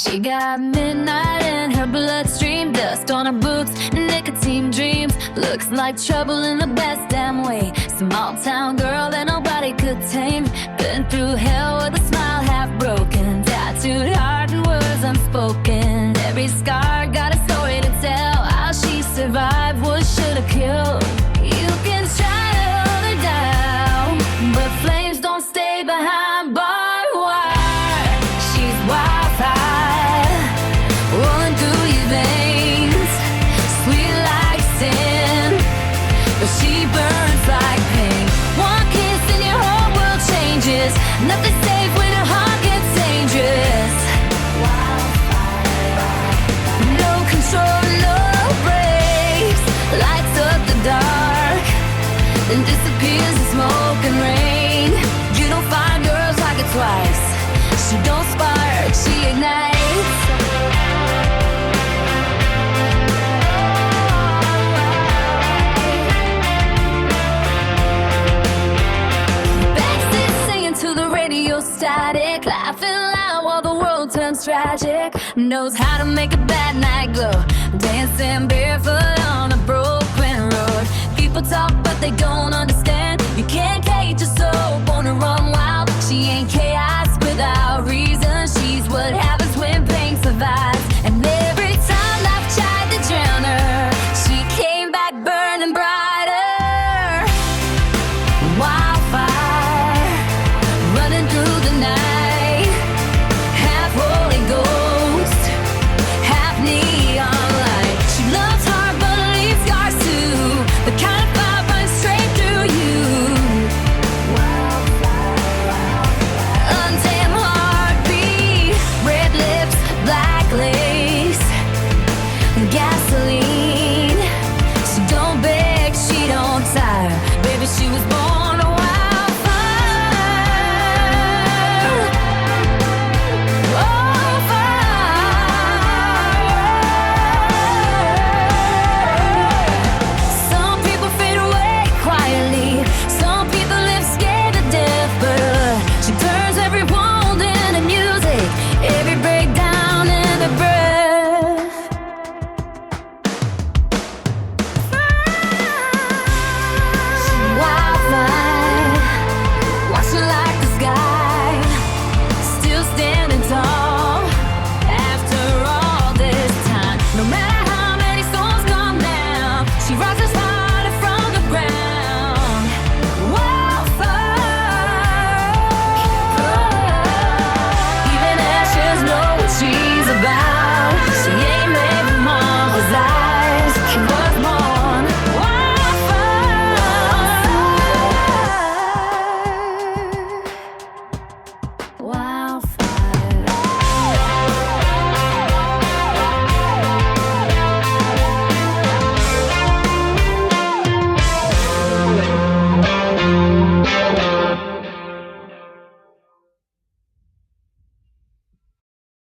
She got midnight in her bloodstream, dust on her boots, nicotine dreams. Looks like trouble in the best damn way. Small town girl that nobody could tame. Been through hell with a smile half broken. Tattooed heart and words unspoken. Every scar got a story to tell. How she survived, what should've killed. You can try to hold her down, but flames don't stay behind barbed wire. She's wildfire, rolling through your veins. Sweet like sin, but she burns like pain. One kiss and your whole world changes. Nothing safe when your heart gets dangerous. No control, no brakes. Lights up the dark, then disappears in smoke and rain. You don't find girls like it twice. She don't spark, she ignites. Backseat singing to the radio static, laughing loud while the world turns tragic. Knows how to make a bad night glow, dancing barefoot on a broken road. People talk but they don't understand. You can't cage your soul.